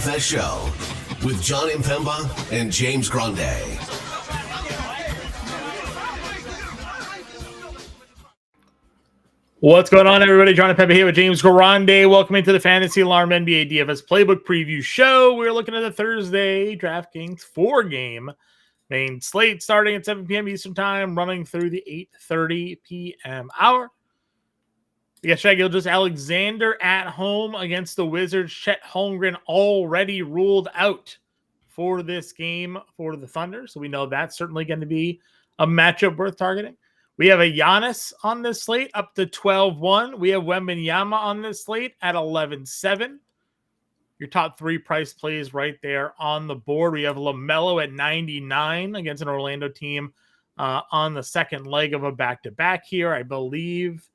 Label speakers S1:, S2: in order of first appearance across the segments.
S1: DFS Show with Jon Impemba and James Grande.
S2: What's going on, everybody? Jon Impemba here with James Grande. Welcome into the Fantasy Alarm NBA DFS Playbook Preview Show. We're looking at the Thursday DraftKings 4-game main slate starting at 7 p.m. Eastern Time, running through the 8:30 p.m. hour. We got Shai Gilgeous-Alexander at home against the Wizards. Chet Holmgren already ruled out for this game for the Thunder, so we know that's certainly going to be a matchup worth targeting. We have a Giannis on this slate up to 12-1. We have Wembanyama on this slate at 11-7. Your top three price plays right there on the board. We have LaMelo at 99 against an Orlando team on the second leg of a back-to-back here. I believe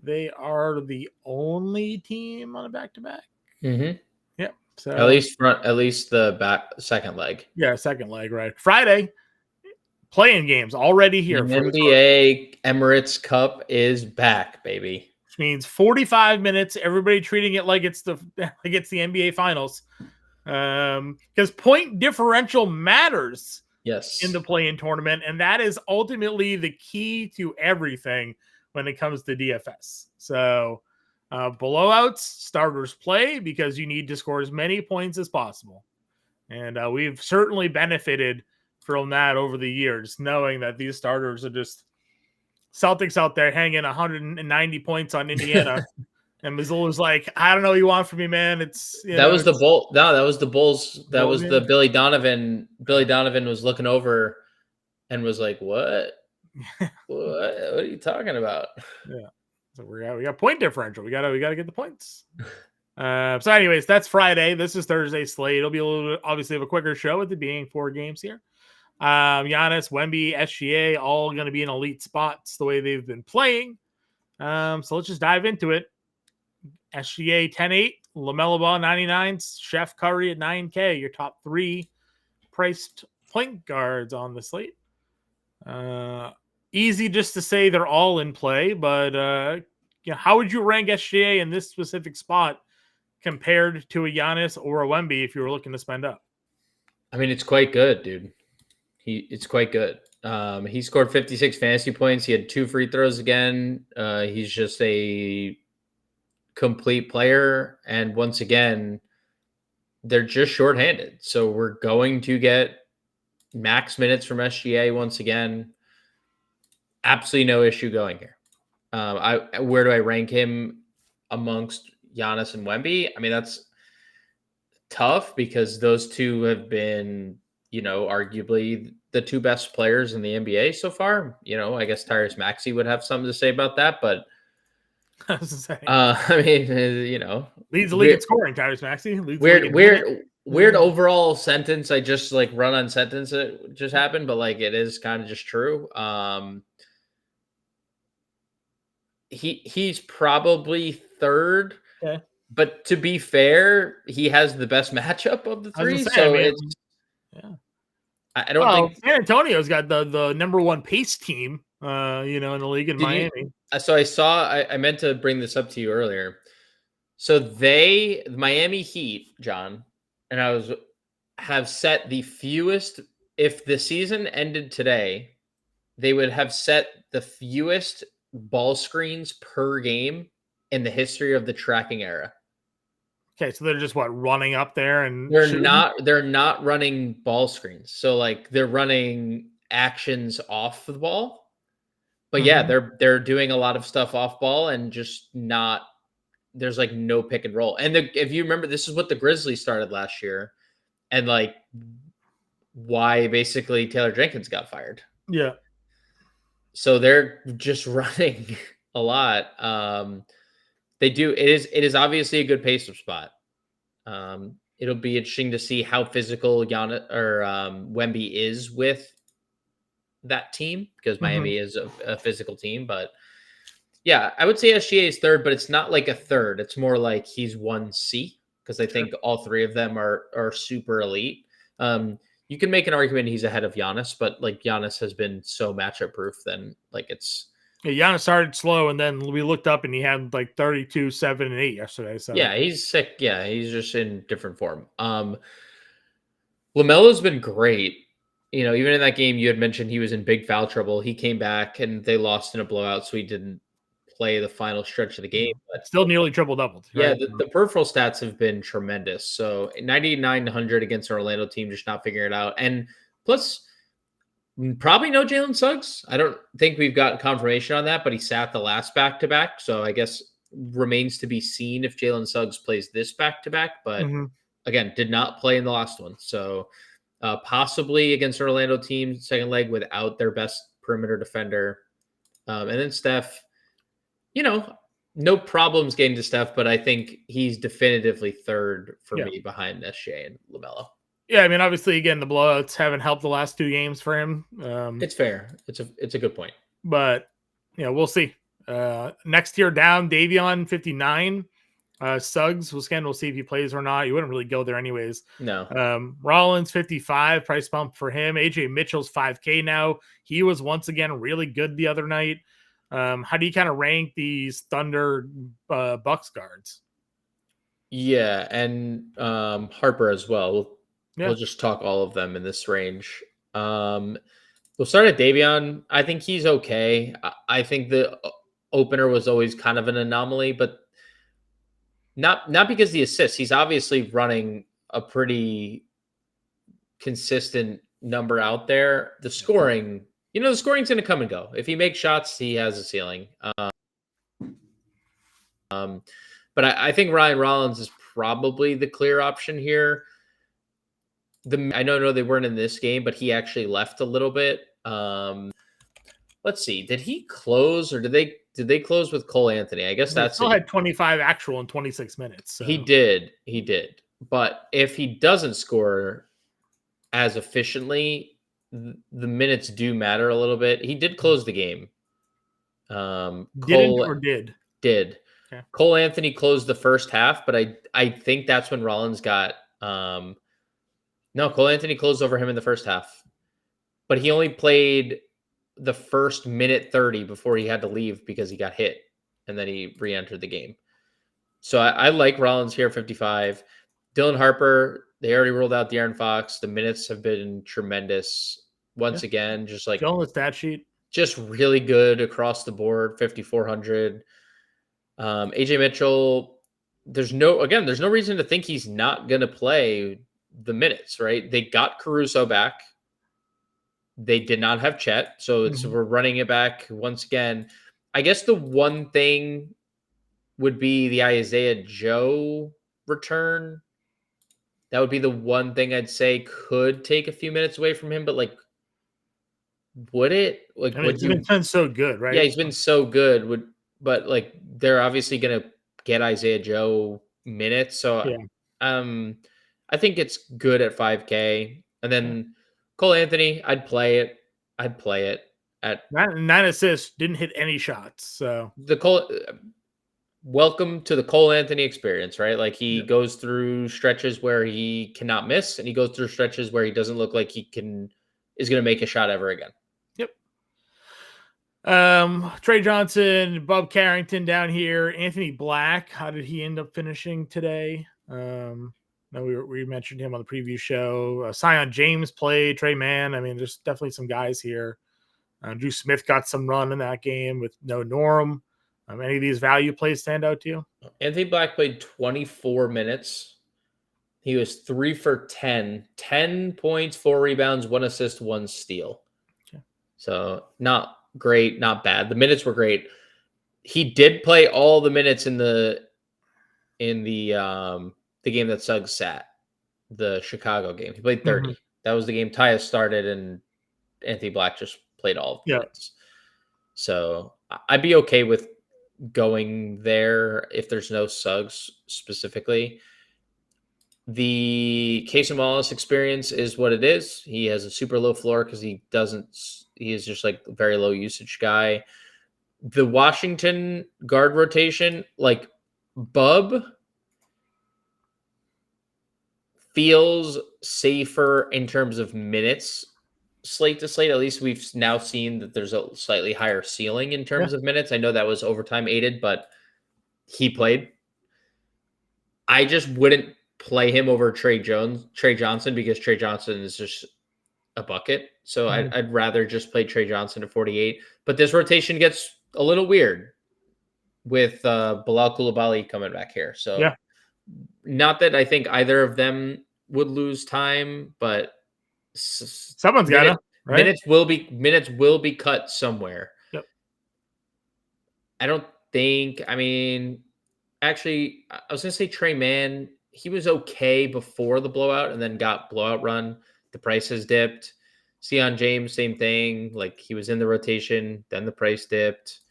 S2: they are the only team on a back-to-back.
S3: Mm-hmm.
S2: Yep. So
S3: at least the back second leg.
S2: Yeah, second leg, right? Friday, playing games already here.
S3: The NBA Emirates Cup is back, baby.
S2: Which means 45 minutes. Everybody treating it like it's the NBA Finals, because point differential matters.
S3: Yes,
S2: in the play-in tournament, and that is ultimately the key to everything when it comes to DFS. So blowouts, starters play because you need to score as many points as possible. And we've certainly benefited from that over the years, knowing that these starters are just Celtics out there hanging 190 points on Indiana. And Missoula's like, I don't know what you want from me, man.
S3: That was the Bulls. That was the Billy Donovan. Billy Donovan was looking over and was like, what? What are you talking about?
S2: Yeah. So we got point differential. We gotta get the points. So anyways, that's Friday. This is Thursday slate. It'll be a little bit, obviously, of a quicker show with it being 4 games here. Giannis, Wemby, SGA, all going to be in elite spots the way they've been playing. So let's just dive into it. SGA 10-8, LaMelo Ball 99, Chef Curry at 9K. Your top 3 priced point guards on the slate. Easy just to say they're all in play, but how would you rank SGA in this specific spot compared to a Giannis or a Wemby if you were looking to spend up?
S3: I mean, it's quite good, dude. It's quite good. He scored 56 fantasy points. He had 2 free throws again. He's just a complete player. And once again, they're just shorthanded. So we're going to get max minutes from SGA once again. Absolutely no issue going here. Where do I rank him amongst Giannis and Wemby? I mean, that's tough because those two have been, arguably the 2 best players in the NBA so far. I guess Tyrese Maxey would have something to say about that, but I mean,
S2: leads the league in scoring. Tyrese Maxey.
S3: Weird overall sentence. I just run on sentence. It just happened, but it is kind of just true. He's probably 3rd.
S2: Okay.
S3: But to be fair, he has the best matchup of the 3. I don't think
S2: San Antonio's got the number 1 pace team, in the league in Miami.
S3: I meant to bring this up to you earlier. So the Miami Heat, John, and have set the fewest. If the season ended today, they would have set the fewest ball screens per game in the history of the tracking era.
S2: Okay, so they're just running up there and
S3: they're not running ball screens. So they're running actions off the ball. But yeah, they're doing a lot of stuff off ball and just not there's no pick and roll. And if you remember, this is what the Grizzlies started last year and why basically Taylor Jenkins got fired.
S2: Yeah.
S3: So they're just running a lot. They do. It is obviously a good pace-up spot. It'll be interesting to see how physical Giannis or Wemby is with that team because Miami is a physical team. But yeah, I would say SGA is 3rd, but it's not a 3rd. It's more like he's 1C because I think all 3 of them are super elite. You can make an argument he's ahead of Giannis, but Giannis has been so matchup proof, then it's
S2: Yeah, Giannis started slow, and then we looked up and he had like 32, 7, and 8 yesterday. So
S3: Yeah, he's sick. Yeah, he's just in different form. LaMelo's been great. Even in that game you had mentioned he was in big foul trouble. He came back and they lost in a blowout, so he didn't play the final stretch of the game. But
S2: still nearly triple doubled.
S3: yeah,
S2: Right?
S3: the peripheral stats have been tremendous. So 99-100 against an Orlando team, just not figuring it out. And plus, probably no Jalen Suggs. I don't think we've got confirmation on that, but he sat the last back-to-back. So I guess remains to be seen if Jalen Suggs plays this back-to-back. But again, did not play in the last one. So possibly against an Orlando team, second leg without their best perimeter defender. And then Steph, no problems getting to Steph, but I think he's definitively third for me behind SJ and LaMelo.
S2: Yeah, I mean, obviously, again, the blowouts haven't helped the last 2 games for him.
S3: It's fair. It's a good point.
S2: But, we'll see. Next tier down, Davion, 59. Suggs, we'll see if he plays or not. You wouldn't really go there anyways.
S3: No.
S2: Rollins, 55, price bump for him. AJ Mitchell's 5K now. He was once again really good the other night. How do you kind of rank these Thunder Bucks guards?
S3: Yeah, and Harper as well. We'll just talk all of them in this range. We'll start at Davion. I think he's okay. I think the opener was always kind of an anomaly, but not because the assists. He's obviously running a pretty consistent number out there. The scoring, the scoring's going to come and go. If he makes shots, he has a ceiling. But I think Ryan Rollins is probably the clear option here. I know they weren't in this game, but he actually left a little bit. Let's see. Did he close or did they close with Cole Anthony? I guess that's
S2: still had 25 actual in 26 minutes. So.
S3: He did. But if he doesn't score as efficiently, the minutes do matter a little bit. He did close the game.
S2: Didn't or did?
S3: Did. Okay. Cole Anthony closed the first half, but I think that's when Rollins got no, Cole Anthony closed over him in the first half. But he only played the first minute 30 before he had to leave because he got hit, and then he re-entered the game. So I like Rollins here, 55. Dylan Harper, they already ruled out De'Aaron Fox. The minutes have been tremendous. Once again, just like
S2: filling the stat sheet.
S3: Just really good across the board, 5,400. AJ Mitchell, there's no reason to think he's not going to play the minutes, right? They got Caruso back. They did not have Chet, so we're running it back once again. I guess the one thing would be the Isaiah Joe return. That would be the one thing I'd say could take a few minutes away from him, but would it?
S2: He's been so good, right?
S3: Yeah, he's been so good. But they're obviously gonna get Isaiah Joe minutes, so I think it's good at 5K. And then Cole Anthony, I'd play it at
S2: 9 assists, didn't hit any shots. So
S3: welcome to the Cole Anthony experience, right? He goes through stretches where he cannot miss, and he goes through stretches where he doesn't look like is going to make a shot ever again.
S2: Yep. Trey Johnson, Bob Carrington down here. Anthony Black, how did he end up finishing today? No, we mentioned him on the preview show. Sion James played. Trey Mann. I mean, there's definitely some guys here. Drew Smith got some run in that game with no Norm. Any of these value plays stand out to you?
S3: Anthony Black played 24 minutes. He was 3 for 10. 10 points, 4 rebounds, 1 assist, 1 steal. Okay. So not great, not bad. The minutes were great. He did play all the minutes in the game that Suggs sat, the Chicago game. He played 30. That was the game Tyus started, and Anthony Black just played all of the minutes. So I'd be okay with going there if there's no Suggs specifically. The Casey Wallace experience is what it is. He has a super low floor because he is just a very low usage guy. The Washington guard rotation, Bub feels safer in terms of minutes slate to slate, at least we've now seen that there's a slightly higher ceiling in terms of minutes. I know that was overtime aided, but he played. I just wouldn't play him over Trey Johnson, because Trey Johnson is just a bucket. So I'd rather just play Trey Johnson at 48. But this rotation gets a little weird with Bilal Coulibaly coming back here. So not that I think either of them would lose time, but
S2: someone's got to, right?
S3: Minutes will be cut somewhere.
S2: Yep.
S3: I don't think. I mean, actually, I was gonna say Trey Mann. He was okay before the blowout, and then got blowout run. The price has dipped. Sion James, same thing. Like, he was in the rotation, then the price dipped.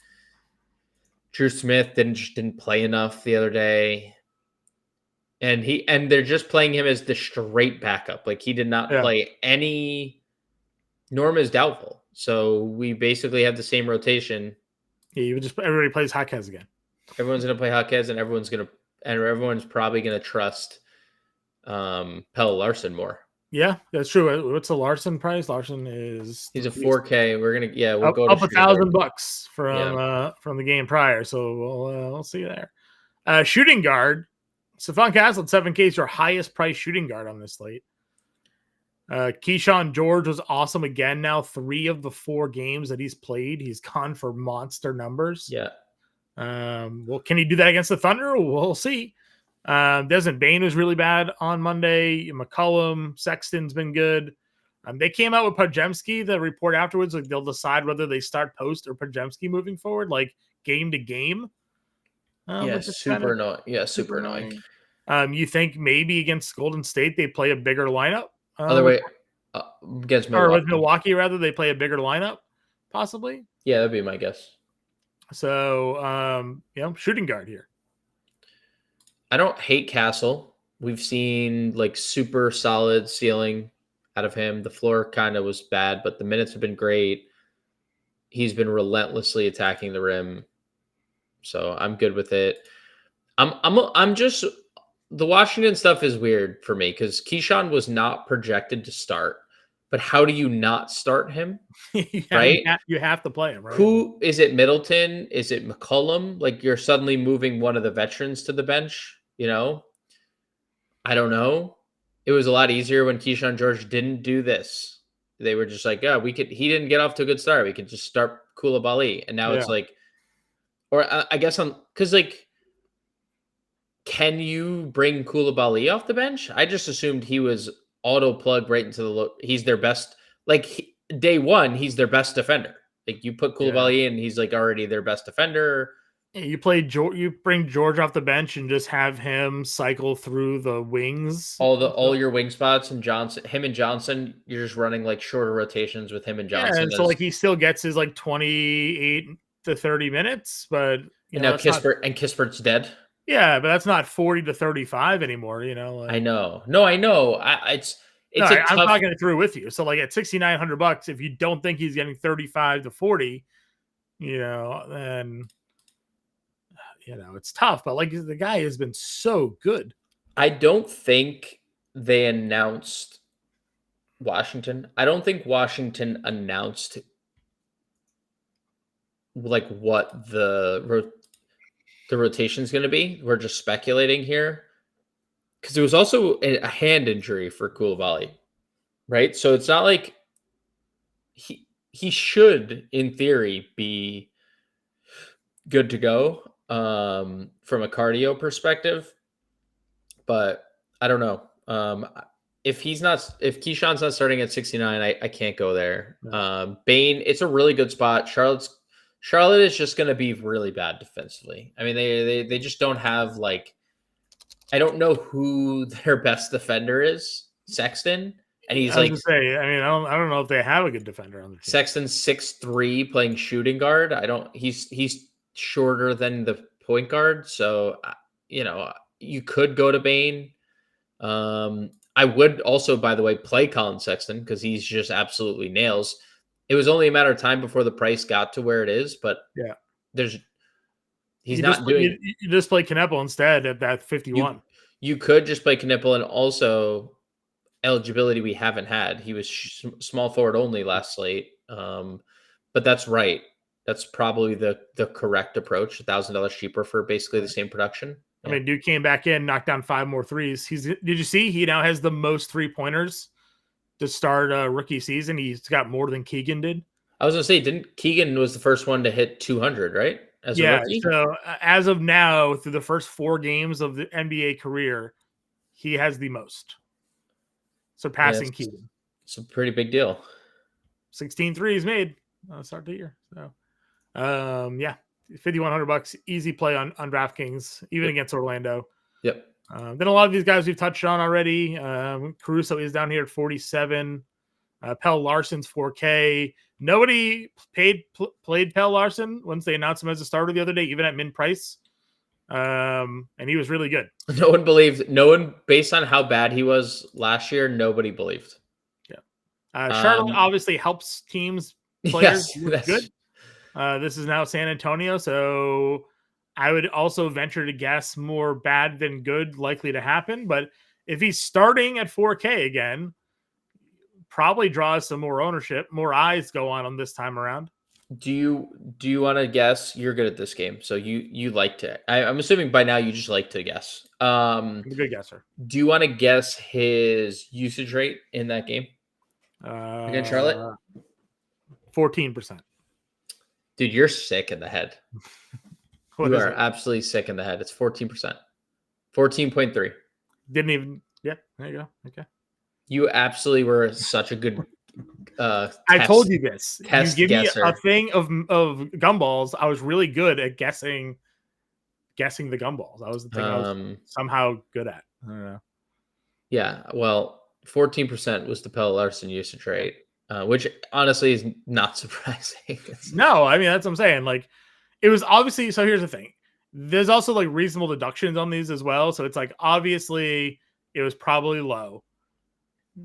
S3: Drew Smith didn't play enough the other day. And they're just playing him as the straight backup. Like, he did not play any. Norm is doubtful. So we basically have the same rotation.
S2: Yeah, everybody plays Jaquez again.
S3: Everyone's gonna play Jaquez, and everyone's probably gonna trust Pelle Larson more.
S2: Yeah, that's true. What's the Larson price? He's a
S3: 4K. We'll go
S2: up $1,000 from the game prior. So we'll see there. Shooting guard, Stephon Castle at 7K is your highest price shooting guard on this slate. Keyshawn George was awesome again. Now 3 of the 4 games that he's played, he's gone for monster numbers.
S3: Yeah.
S2: Well, can he do that against the Thunder? We'll see. Desmond Bane was really bad on Monday. McCollum, Sexton's been good. They came out with Podziemski. The report afterwards, like, they'll decide whether they start Post or Podziemski moving forward, like game to game.
S3: Super annoying. Yeah, super annoying.
S2: You think maybe against Golden State they play a bigger lineup?
S3: Other way, against Milwaukee.
S2: Or with Milwaukee, rather, they play a bigger lineup, possibly?
S3: Yeah, that'd be my guess.
S2: So, shooting guard here.
S3: I don't hate Castle. We've seen like super solid ceiling out of him. The floor kind of was bad, but the minutes have been great. He's been relentlessly attacking the rim. So I'm good with it. I'm just, the Washington stuff is weird for me because Keyshawn was not projected to start. But how do you not start him? Right?
S2: You have to play him, right?
S3: Who is it? Middleton? Is it McCollum? Like, you're suddenly moving one of the veterans to the bench, I don't know. It was a lot easier when Keyshawn George didn't do this. They were just like, he didn't get off to a good start. We could just start Coulibaly. And now it's like, or I guess because like, can you bring Coulibaly off the bench? I just assumed he was auto plug right into he's their best, day one, he's their best defender. Like, you put Coulibaly in, he's like already their best defender.
S2: You bring George off the bench and just have him cycle through the wings.
S3: All your wing spots, and him and Johnson, you're just running like shorter rotations with him and Johnson.
S2: Yeah, and so like he still gets his like 28 to 30 minutes, but
S3: now Kispert's dead.
S2: Yeah, but that's not 40 to 35 anymore,
S3: I know. No, I know. I'm
S2: talking it through with you. So like at $6,900, if you don't think he's getting 35 to 40, then it's tough. But like, the guy has been so good.
S3: I don't think they announced Washington. I don't think Washington announced like what the rotation is going to be. We're just speculating here because there was also a hand injury for Coulibaly, right? So it's not like he should, in theory, be good to go from a cardio perspective, but I don't know. If Keyshawn's not starting at 69, I can't go there. Bane, it's a really good spot. Charlotte is just going to be really bad defensively. I mean, they just don't have like, I don't know who their best defender is. Sexton, and he's like,
S2: I don't know if they have a good defender on the team.
S3: Sexton's 6'3", playing shooting guard. He's shorter than the point guard, so you could go to Bane. I would also, by the way, play Colin Sexton because he's just absolutely nails. It was only a matter of time before the price got to where it is, but you
S2: just play Knepel instead at that 51.
S3: You could just play Knepel, and also eligibility we haven't had. He was small forward only last slate. But that's right. That's probably the correct approach. $1,000 cheaper for basically the same production.
S2: I mean, dude came back in, knocked down 5 more threes. Did you see? He now has the most 3-pointers to start a rookie season. He's got more than Keegan did.
S3: I was gonna say, didn't Keegan was the first one to hit 200, right? As a rookie?
S2: So as of now, through the first 4 games of the NBA career, he has the most, surpassing Keegan.
S3: It's a pretty big deal.
S2: 16 threes made start the year. So, $5,100, easy play on DraftKings, even against Orlando.
S3: Yep.
S2: Then a lot of these guys we've touched on already. Caruso is down here at 47. Pell Larson's 4K. Nobody played Pell Larson once they announced him as a starter the other day, even at min price. And he was really good.
S3: No one, based on how bad he was last year, nobody believed.
S2: Yeah. Charlotte obviously helps teams, players look good. This is now San Antonio, so I would also venture to guess more bad than good likely to happen. But if he's starting at 4K again, probably draws some more ownership, more eyes go on this time around.
S3: Do you want to guess? You're good at this game, so you like to. I'm assuming by now you just like to guess.
S2: I'm a good guesser.
S3: Do you want to guess his usage rate in that game against Charlotte?
S2: 14%.
S3: Dude, you're sick in the head.
S2: You
S3: are absolutely sick in the head. It's 14%. 14.3.
S2: Didn't even. Yeah, there you go. Okay.
S3: You absolutely were such a good.
S2: I told you this. You give
S3: guesser.
S2: me a thing of gumballs. I was really good at guessing the gumballs. That was the thing I was somehow good at. I don't know.
S3: Yeah, well, 14% was the Pelle Larsson usage rate, which honestly is not surprising.
S2: No, I mean, that's what I'm saying. Like, it was obviously. So here's the thing. There's also like reasonable deductions on these as well. So it's like obviously it was probably low.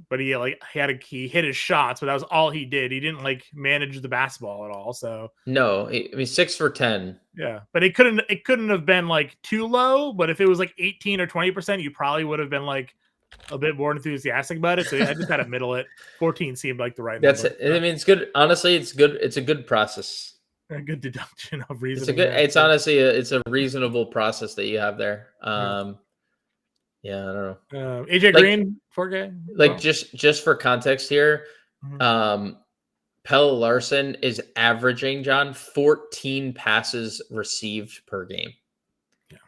S2: But he hit his shots, but that was all he did. He didn't like manage the basketball at all. So
S3: no, I mean 6 for 10.
S2: Yeah, but it couldn't have been like too low. But if it was like 18 or 20%, you probably would have been like a bit more enthusiastic about it. So I just had to middle it. 14 seemed like the right number.
S3: That's it. I mean, it's good. Honestly, it's good. It's a good process.
S2: A good deduction of reason.
S3: It's honestly it's a reasonable process that you have there. Yeah, I don't know.
S2: AJ Green, 4K.
S3: Like just for context here, Pelle Larsson is averaging, John, 14 passes received per game.
S2: Yeah.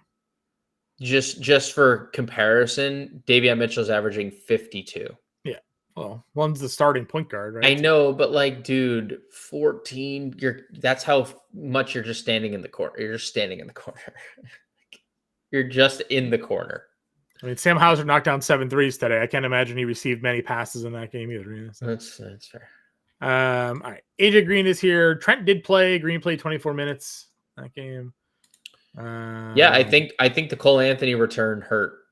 S3: Just for comparison, Davion Mitchell's averaging 52.
S2: Yeah. Well, one's the starting point guard, right?
S3: I know, but like, dude, 14. That's how much you're just standing in the corner. You're just standing in the corner. You're just in the corner.
S2: I mean, Sam Hauser knocked down 7 threes today. I can't imagine he received many passes in that game either. You know, so.
S3: That's fair.
S2: All right. AJ Green is here. Trent did play. Green played 24 minutes that game.
S3: Yeah, I think the Cole Anthony return hurt.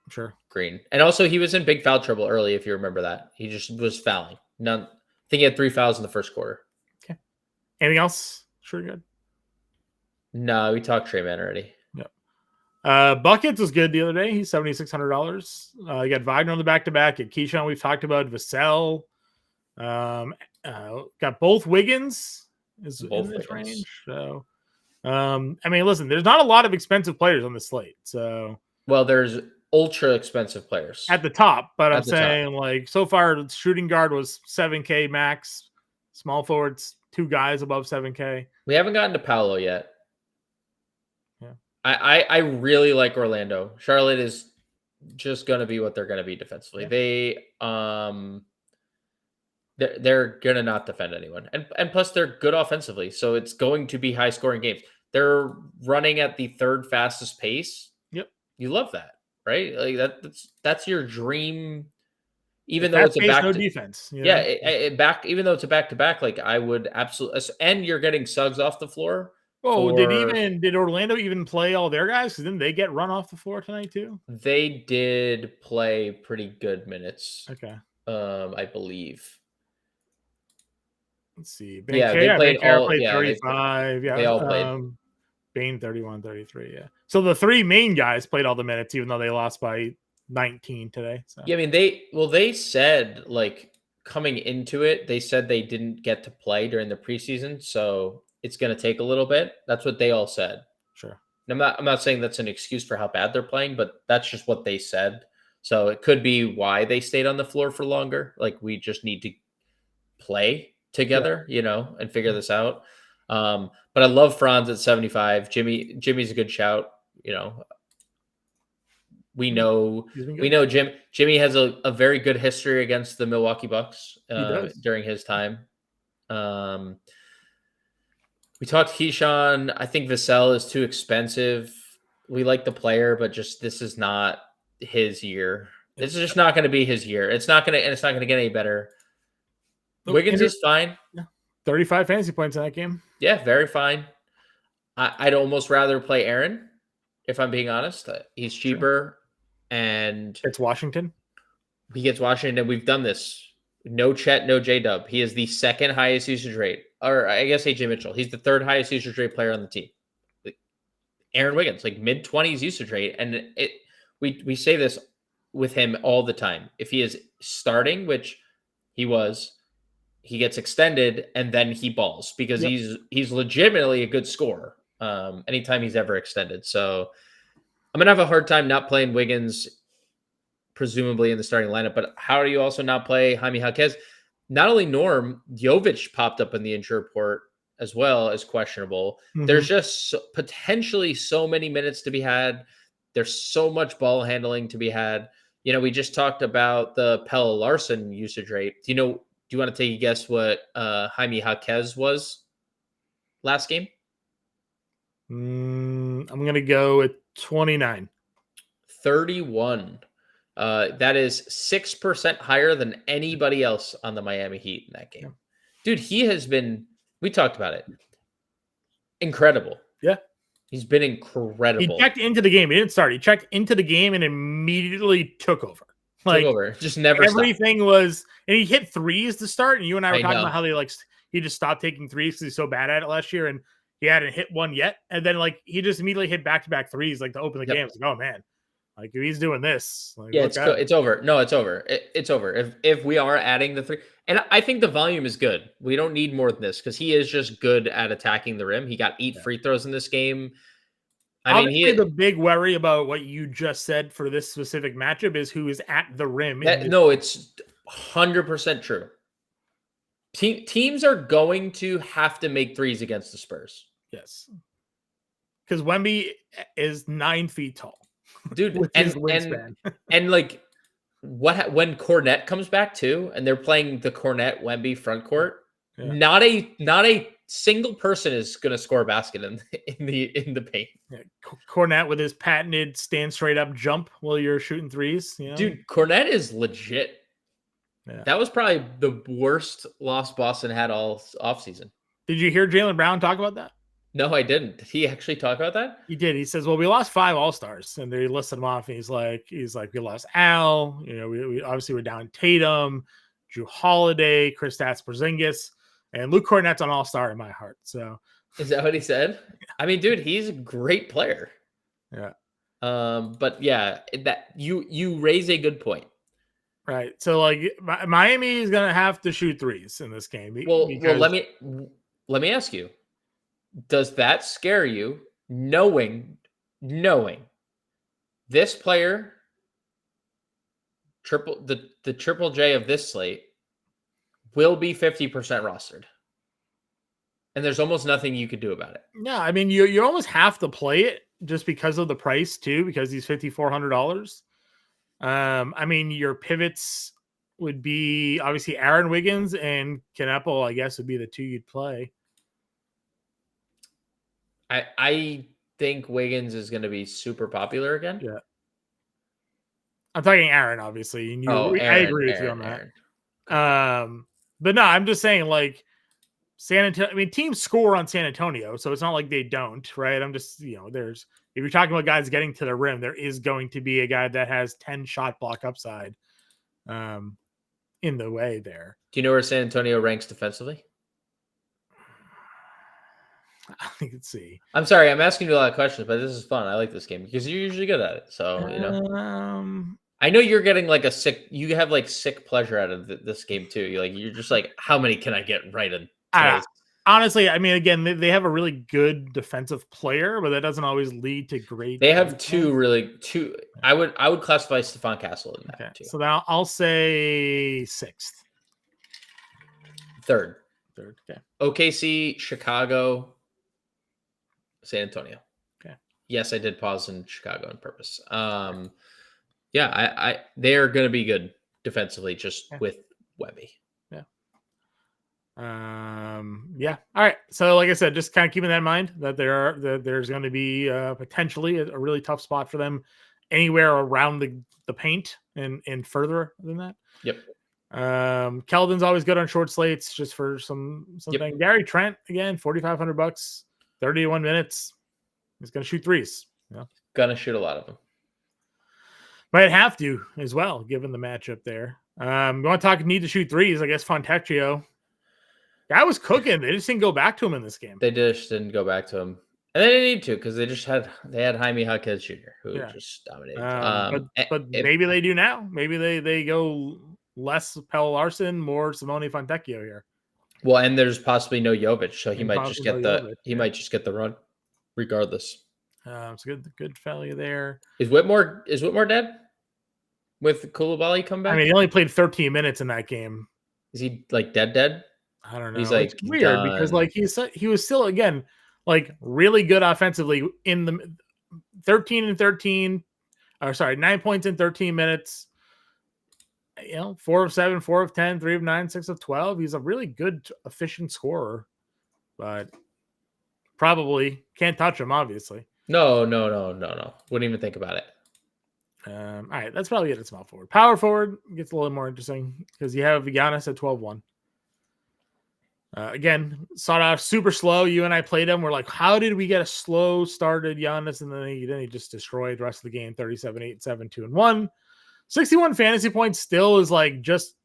S2: Sure.
S3: Green. And also he was in big foul trouble early, if you remember that. He just was fouling. I think he had 3 fouls in the first quarter.
S2: Okay. Anything else? Sure good.
S3: No, we talked Trey Man already.
S2: Buckets was good the other day. He's $7,600. You got Wagner on the back-to-back. At Keyshawn, we've talked about Vassell. Got both Wiggins is in this range. So, I mean, listen, there's not a lot of expensive players on the slate. So,
S3: well, there's ultra expensive players
S2: at the top, but I'm saying like so far, the shooting guard was 7K max. Small forwards, 2 guys above 7K.
S3: We haven't gotten to Paolo yet.
S2: Yeah.
S3: I really like Orlando. Charlotte is just going to be what they're going to be defensively. Yeah. They're going to not defend anyone. And plus they're good offensively. So it's going to be high scoring games. They're running at the 3rd fastest pace.
S2: Yep.
S3: You love that, right? Like that's your dream. Even though it's a back
S2: no defense. You know?
S3: Yeah. Even though it's a back-to-back, like I would absolutely, and you're getting Suggs off the floor.
S2: Oh, did Orlando even play all their guys? Because didn't they get run off the floor tonight too?
S3: They did play pretty good minutes.
S2: Okay.
S3: I believe.
S2: Let's see.
S3: They played
S2: 35.
S3: They all played.
S2: Bain 31, 33. Yeah. So the 3 main guys played all the minutes, even though they lost by 19 today. So
S3: Yeah, I mean they said like coming into it, they said they didn't get to play during the preseason, so it's going to take a little bit. That's what they all said.
S2: sure.
S3: And I'm not saying that's an excuse for how bad they're playing, but that's just what they said. So it could be why they stayed on the floor for longer. Like we just need to play together, and figure this out. But I love Franz at 75. Jimmy's a good shout. We know
S2: He's been good.
S3: we know Jimmy has a very good history against the Milwaukee Bucks
S2: He does.
S3: during his time. We talked Keyshawn. I think Vassell is too expensive. We like the player, but just this is not his year. This is just not going to be his year. It's not going to get any better. Wiggins is fine.
S2: 35 fantasy points in that game.
S3: Yeah, very fine. I'd almost rather play Aaron, if I'm being honest. He's cheaper, and
S2: it's Washington.
S3: He gets Washington. We've done this. No Chet, no J-Dub. He is the second highest usage rate. Or I guess AJ Mitchell. He's the third highest usage rate player on the team. Aaron Wiggins, like mid-20s usage rate. And we say this with him all the time. If he is starting, which he was, he gets extended and then he balls because he's legitimately a good scorer anytime he's ever extended. So I'm going to have a hard time not playing Wiggins presumably in the starting lineup, but how do you also not play Jaime Jaquez? Not only Norm, Jovic popped up in the injury report as well as questionable. Mm-hmm. There's just potentially so many minutes to be had. There's so much ball handling to be had. We just talked about the Pelle Larsson usage rate. Do you want to take a guess what Jaime Jaquez was last game?
S2: I'm going to go with 29.
S3: 31. That is 6% higher than anybody else on the Miami Heat in that game. Yeah. Dude, he has been, we talked about it, incredible.
S2: Yeah.
S3: He's been incredible.
S2: He checked into the game. He didn't start. He checked into the game and immediately took over.
S3: Just never
S2: everything
S3: stopped.
S2: Was, and he hit threes to start. And you and I were talking about how he just stopped taking threes because he's so bad at it last year, and he hadn't hit one yet. And then he just immediately hit back-to-back threes to open the game. It's like, oh man, if he's doing this,
S3: it's over. No, it's over. It's over. If we are adding the three, and I think the volume is good. We don't need more than this because he is just good at attacking the rim. He got 8 free throws in this game.
S2: Obviously, the big worry about what you just said for this specific matchup is who is at the rim.
S3: It's 100% true. Teams are going to have to make threes against the Spurs.
S2: Yes. Because Wemby is 9 feet tall.
S3: Dude,
S2: and
S3: when Cornette comes back too, and they're playing the Cornette Wemby front court, not a single person is going to score a basket in the paint.
S2: Yeah. Cornette with his patented stand straight up jump while you're shooting threes.
S3: Dude, Cornette is legit. Yeah. That was probably the worst loss Boston had all offseason.
S2: Did you hear Jaylen Brown talk about that?
S3: No, I didn't. Did he actually talk about that?
S2: He did. He says, well, we lost 5 All-Stars, and they listed them off, and he's like, we lost Al, we obviously were down Tatum, Drew Holiday, Kristaps Porzingis, and Luke Cornette's an All-Star in my heart. So
S3: is that what he said? I mean, dude, he's a great player.
S2: Yeah.
S3: But yeah, that you raise a good point.
S2: Right. So Miami is gonna have to shoot threes in this game.
S3: Well, let me ask you. Does that scare you knowing this player the triple J of this slate will be 50% rostered? And there's almost nothing you could do about it.
S2: Yeah, I mean you almost have to play it just because of the price too, because he's $5,400. I mean your pivots would be obviously Aaron Wiggins and Kneppel, I guess would be the 2 you'd play.
S3: I think Wiggins is going to be super popular again.
S2: Yeah. I'm talking Aaron, obviously. And
S3: Aaron,
S2: I agree with you on that. But no, I'm just saying San Antonio, I mean, teams score on San Antonio, so it's not like they don't, right? I'm just, if you're talking about guys getting to the rim, there is going to be a guy that has 10 shot block upside in the way there.
S3: Do you know where San Antonio ranks defensively?
S2: I can see.
S3: I'm sorry, I'm asking you a lot of questions, but this is fun. I like this game because you're usually good at it. So, I know you're getting like you have like sick pleasure out of this game too. You're just like, how many can I get right in today's?
S2: Honestly, I mean, again, they have a really good defensive player, but that doesn't always lead to great.
S3: They have two. I would classify Stephon Castle in that too.
S2: So now I'll say sixth.
S3: Third.
S2: Okay.
S3: OKC, Chicago, San Antonio.
S2: Okay.
S3: Yes, I did pause in Chicago on purpose. Yeah, they are going to be good defensively, just with Webby.
S2: Yeah. All right. So, like I said, just kind of keeping that in mind that there's going to be potentially a really tough spot for them anywhere around the paint and further than that.
S3: Yep.
S2: Keldon's always good on short slates just for something. Yep. Gary Trent again, $4,500, 31 minutes. He's going to shoot threes.
S3: Gonna shoot a lot of them.
S2: Might have to as well, given the matchup there. You want to talk need to shoot threes? I guess Fontecchio. Guy was cooking. They just didn't go back to him in this game.
S3: They just didn't go back to him, and they didn't need to because they had Jaime Jaquez Jr. who just dominated.
S2: But maybe they do now. Maybe they go less Pelle Larsson, more Simone Fontecchio here.
S3: Well, and there's possibly no Jovic, so he might just get might just get the run, regardless.
S2: It's good value there.
S3: Is Whitmore dead? With Koulibaly come back?
S2: I mean, he only played 13 minutes in that game.
S3: Is he like dead?
S2: I don't know.
S3: He's like
S2: it's weird
S3: done.
S2: Because like he was still again like really good offensively in the 13 and 13. 9 points in 13 minutes. 4 of 7, 4 of 10, 3 of 9, 6 of 12. He's a really good, efficient scorer, but probably can't touch him. Obviously,
S3: no. Wouldn't even think about it.
S2: All right, that's probably it at small forward. Power forward gets a little more interesting because you have Giannis at 12-1. Again, started off super slow. You and I played him. We're like, how did we get a slow started Giannis? And then he just destroyed the rest of the game. 37-8, 7, 2-1. 61 fantasy points still is like just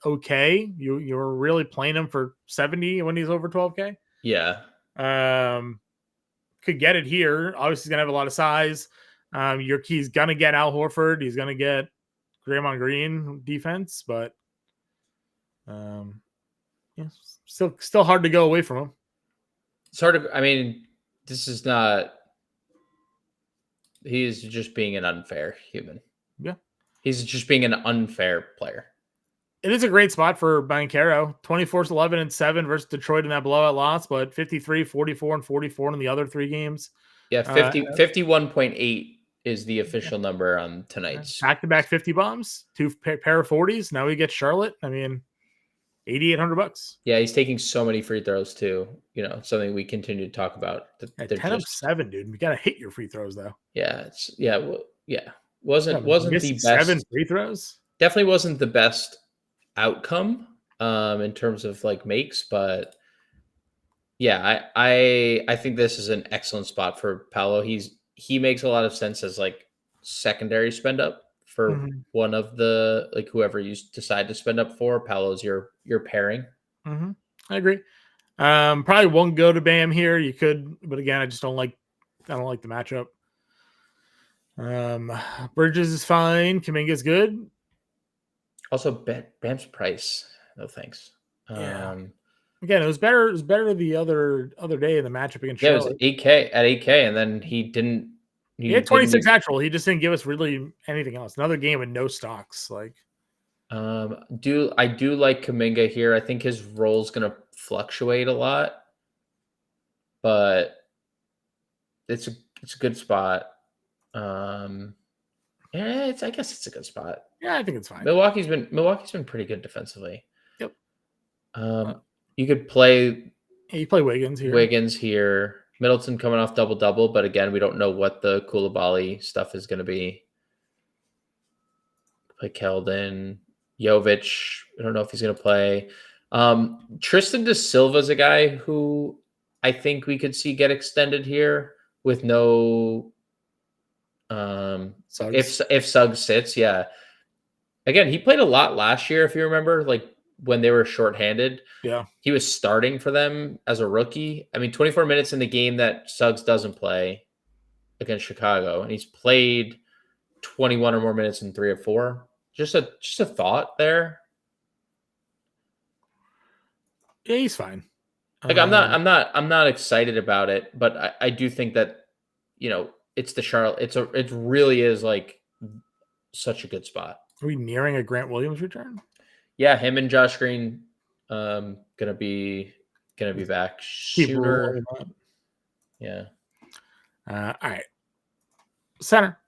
S2: okay. You're really playing him for 70 when he's over 12K.
S3: Yeah.
S2: Could get it here. Obviously, he's gonna have a lot of size. He's gonna get Al Horford. He's gonna get Draymond Green defense, but still hard to go away from him.
S3: It's hard to. I mean, this is not. He is just being an unfair human.
S2: Yeah,
S3: he's just being an unfair player.
S2: It is a great spot for Banchero. 24, 11, 7 versus Detroit in that blowout loss, but 53, 44, and 44 in the other 3 games.
S3: Yeah, 51.8 is the official number on tonight's.
S2: Back-to-back 50 bombs, 2 pair of 40s. Now we get Charlotte. I mean, $8,800.
S3: Yeah, he's taking so many free throws too. Something we continue to talk about.
S2: 10 of 7, dude. We got to hit your free throws though.
S3: Yeah, wasn't the best
S2: 7 free throws.
S3: Definitely wasn't the best outcome in terms of like makes, but yeah, I think this is an excellent spot for Paolo. He makes a lot of sense as like secondary spend up for one of the like whoever you decide to spend up for. Paolo's your pairing.
S2: I agree. Probably won't go to Bam here. You could, but again, I don't like the matchup. Bridges is fine. Kuminga's good.
S3: Also, Bam's price. No thanks.
S2: Yeah. Again, it was better. It was better the other day in the matchup against Charlotte.
S3: It was 8K, and then he didn't.
S2: He had 26 actual. He just didn't give us really anything else. Another game with no stocks. Like,
S3: I do like Kuminga here. I think his role is going to fluctuate a lot, but it's a good spot. I guess it's a good spot.
S2: Yeah, I think it's fine.
S3: Milwaukee's been pretty good defensively.
S2: Yep.
S3: You could play.
S2: Yeah, you play Wiggins
S3: here. Middleton coming off double-double, but again, we don't know what the Koulibaly stuff is going to be. Play Keldon, Jovic. I don't know if he's going to play. Tristan Da Silva's a guy who I think we could see get extended here with no. If Suggs sits, yeah. Again, he played a lot last year, if you remember, like when they were shorthanded.
S2: Yeah.
S3: He was starting for them as a rookie. I mean, 24 minutes in the game that Suggs doesn't play against Chicago. And he's played 21 or more minutes in 3 or 4. Just a thought there.
S2: Yeah, he's fine.
S3: Like I'm not excited about it, but I do think that it's the Charlotte. It really is like such a good spot.
S2: Are we nearing a Grant Williams return?
S3: Yeah, him and Josh Green gonna be back
S2: Keep
S3: sooner.
S2: rolling on.
S3: Yeah.
S2: All right. Center.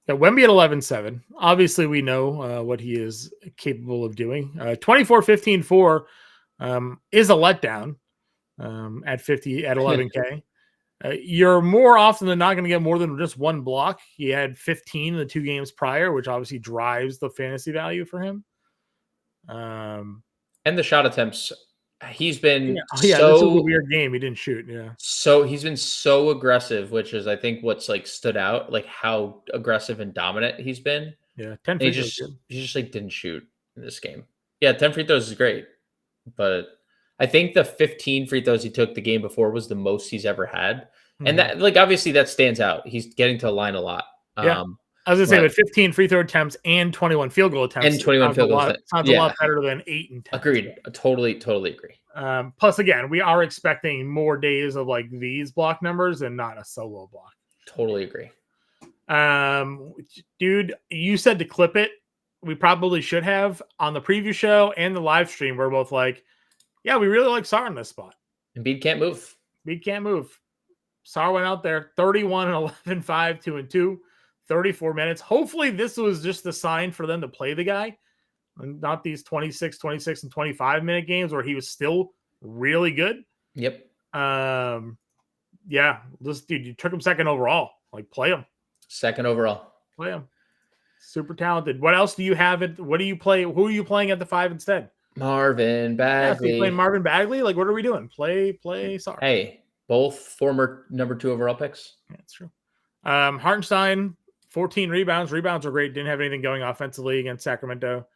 S2: Yeah, Wemby at 11-7. Obviously, we know what he is capable of doing. 24-15-4 is a letdown at 11K. You're more often than not going to get more than just one block. He had 15 in the 2 games prior, which obviously drives the fantasy value for him.
S3: And the shot attempts, he's been
S2: this was a weird game. He didn't shoot. Yeah.
S3: So he's been so aggressive, which is I think what's like stood out, like how aggressive and dominant he's been.
S2: Yeah, 10
S3: free
S2: throws.
S3: He just like didn't shoot in this game. Yeah, 10 free throws is great, but I think the 15 free throws he took the game before was the most he's ever had. And that, like, obviously that stands out. He's getting to the line a lot.
S2: Yeah. I was going to say, with 15 free throw attempts and 21 field goal attempts.
S3: And 21 field goals.
S2: Sounds a lot better than 8 and 10.
S3: Agreed. Totally agree.
S2: Plus, again, we are expecting more days of, like, these block numbers and not a solo block.
S3: Totally agree.
S2: Dude, you said to clip it. We probably should have. On the preview show and the live stream, we're both like, yeah, we really like Sarr in this spot.
S3: Embiid can't move.
S2: Sarr went out there 31 and 11, 5, 2 and 2, 34 minutes. Hopefully this was just the sign for them to play the guy and not these 26 and 25 minute games where he was still really good.
S3: Yep.
S2: Yeah, this dude, you took him second overall. Like, play him.
S3: Second overall.
S2: Play him. Super talented. What else do you have? What do you play? Who are you playing at the 5 instead?
S3: Marvin Bagley.
S2: Yeah, so playing Marvin Bagley? Like, what are we doing? Play Sarr.
S3: Hey, both former number 2 overall picks.
S2: Yeah, that's true. Hartenstein, 14 rebounds. Rebounds are great. Didn't have anything going offensively against Sacramento.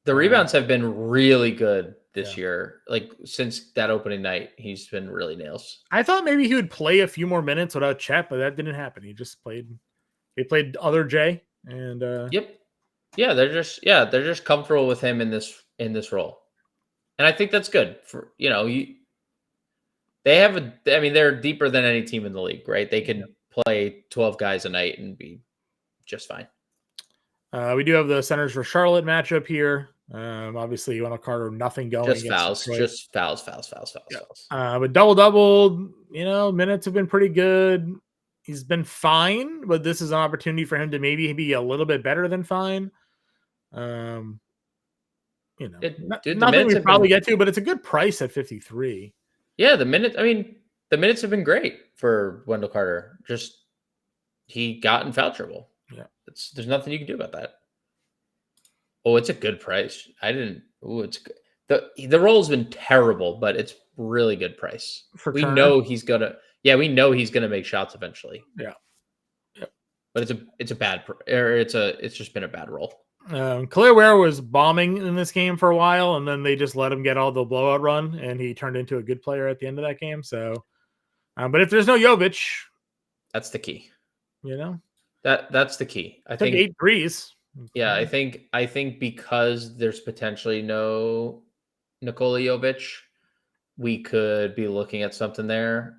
S3: The rebounds have been really good this year. Like, since that opening night, he's been really nails.
S2: I thought maybe he would play a few more minutes without Chet, but that didn't happen. He played other Jay. And
S3: yep. Yeah, they're just comfortable with him in this role. And I think that's good for, they're deeper than any team in the league, right? They can play 12 guys a night and be just fine.
S2: We do have the centers for Charlotte matchup here. Obviously, Wendell Carter, nothing going.
S3: Just fouls.
S2: But double, minutes have been pretty good. He's been fine, but this is an opportunity for him to maybe be a little bit better than fine. Nothing we probably get to, but it's a good price at 53.
S3: Yeah, the minutes have been great for Wendell Carter. Just he got in foul trouble.
S2: Yeah,
S3: there's nothing you can do about that. Oh, it's a good price. It's good. The roll's been terrible, but it's really good price. We know he's gonna make shots eventually.
S2: Yeah.
S3: But it's just been a bad roll.
S2: Khalil Ware was bombing in this game for a while, and then they just let him get all the blowout run, and he turned into a good player at the end of that game. So, but if there's no Jovic,
S3: that's the key.
S2: That's
S3: the key. I
S2: think 8 threes.
S3: Yeah, I think because there's potentially no Nikola Jovic, we could be looking at something there.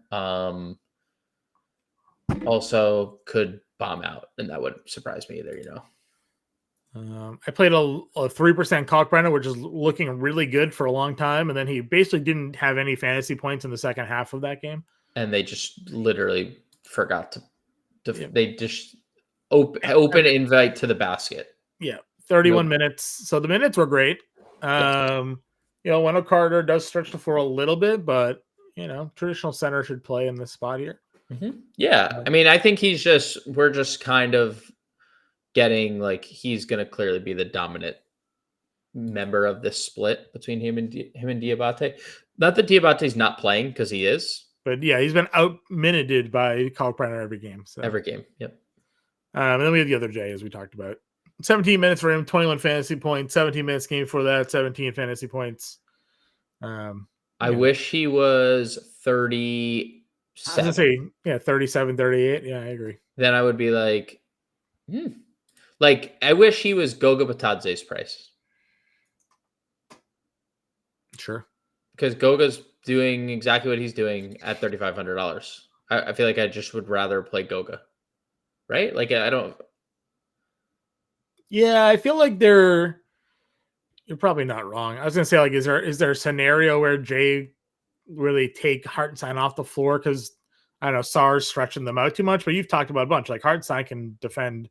S3: Also could bomb out, and that wouldn't surprise me either,
S2: I played a 3% Kalkbrenner, which is looking really good for a long time, and then he basically didn't have any fantasy points in the second half of that game.
S3: And they just literally forgot they just open invite to the basket.
S2: Yeah, 31 minutes. So the minutes were great. Wendell Carter does stretch the floor a little bit, but traditional center should play in this spot here.
S3: Mm-hmm. Yeah, I think we're just kind of getting like he's going to clearly be the dominant member of this split between him and Diabate. Not that Diabate's not playing, because he is.
S2: But yeah, he's been out-minuted by Kalkbrenner every game. So.
S3: Every game, yep.
S2: And then we have the other Jay, as we talked about. 17 minutes for him, 21 fantasy points, 17 minutes game for that, 17 fantasy points.
S3: I wish he was 37.
S2: I was going to say, 37, 38. Yeah, I agree.
S3: Then I would be like, Like, I wish he was Goga Batadze's price.
S2: Sure.
S3: Because Goga's doing exactly what he's doing at $3,500. I feel like I just would rather play Goga. Right? Like, I don't...
S2: Yeah, I feel like you're probably not wrong. I was gonna say, like, is there a scenario where Jay really take Hartenstein off the floor because I don't know, Sar's stretching them out too much, but you've talked about a bunch. Like Hartenstein can defend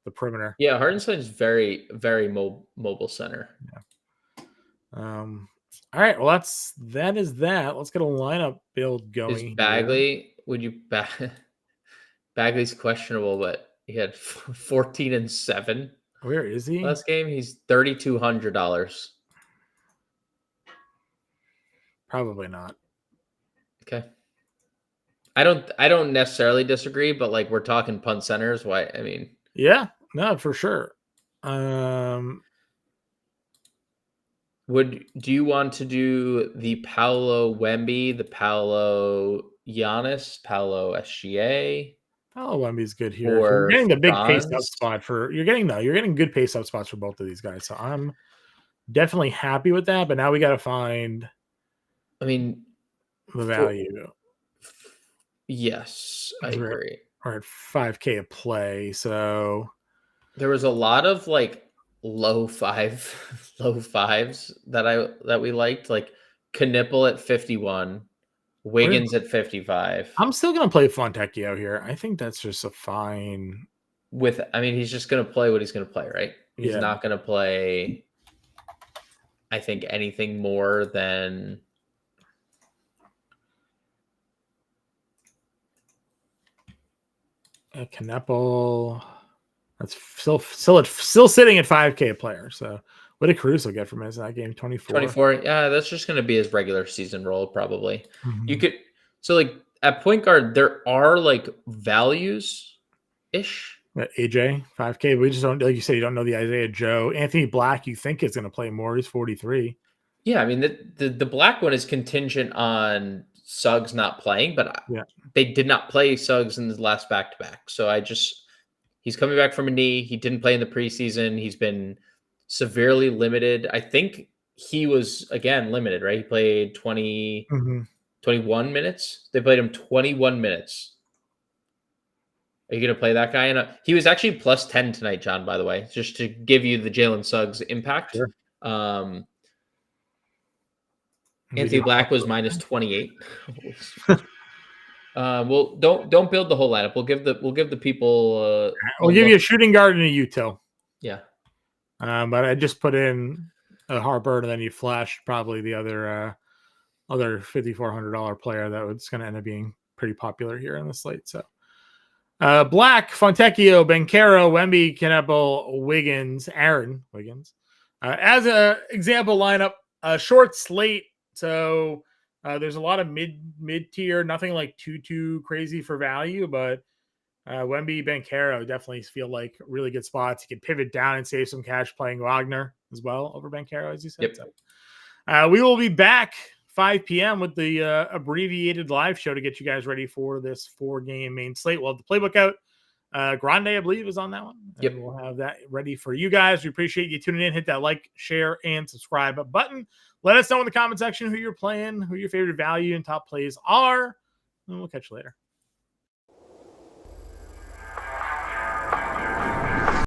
S2: the perimeter.
S3: Yeah, Hartenstein's very, very mobile center.
S2: Yeah. All right, well that is that. Let's get a lineup build going.
S3: Is Bagley? Would you Bagley's questionable, but he had 14 and 7.
S2: Where is he?
S3: Last game, he's $3,200.
S2: Probably not.
S3: Okay. I don't necessarily disagree, but like we're talking punt centers. Why? I mean,
S2: yeah, no, for sure.
S3: Do you want to do the Paolo Wemby, the Paolo Giannis, Paolo SGA?
S2: Paolo Wemby's good here.
S3: Or
S2: You're getting the big pace up
S3: Franz?
S2: spot you're getting good pace up spots for both of these guys. So I'm definitely happy with that. But now we got to find.
S3: I mean,
S2: the value.
S3: Yes, I agree.
S2: We're at 5K a play, so
S3: there was a lot of like low fives that we liked, like Knipple at 51, Wiggins at 55.
S2: I'm still gonna play Fontecchio here. I think that's just a fine.
S3: He's just gonna play what he's gonna play, right? He's not gonna play, I think, anything more than
S2: Knipple. That's still sitting at 5K a player. So what did Caruso get from his that game?
S3: 24. Yeah, that's just going to be his regular season role probably.
S2: Mm-hmm.
S3: You could like at point guard there are like values ish.
S2: AJ 5K. We just don't, like you said, you don't know the Isaiah Joe. Anthony Black, you think is going to play more. He's 43.
S3: Yeah, I mean the Black one is contingent on Suggs not playing, but they did not play Suggs in the last back-to-back. So he's coming back from a knee. He didn't play in the preseason. He's been severely limited. I think he was, again, limited, right? He played 21 minutes. They played him 21 minutes. Are you going to play that guy? And he was actually plus 10 tonight, John, by the way, just to give you the Jalen Suggs impact.
S2: Sure.
S3: Anthony Black was minus 28. Well, don't build the whole lineup. We'll give the people.
S2: We'll give you a shooting guard and a util.
S3: Yeah.
S2: But I just put in a Harper, and then you flashed probably the other $5,400 player that was going to end up being pretty popular here in the slate. So Black, Fontecchio, Banchero, Wemby, Knipple, Wiggins, Aaron Wiggins. As an example lineup, short slate. So there's a lot of mid tier, nothing like too crazy for value, but Wemby, Banchero definitely feel like really good spots. You can pivot down and save some cash playing Wagner as well over Banchero, as you said.
S3: Yep.
S2: So, we will be back 5 p.m. with the abbreviated live show to get you guys ready for this 4-game main slate. We'll have the playbook out. Grande, I believe, is on that one.
S3: Yep.
S2: We'll have that ready for you guys. We appreciate you tuning in. Hit that like, share, and subscribe button. Let us know in the comment section who you're playing, who your favorite value and top plays are, and we'll catch you later.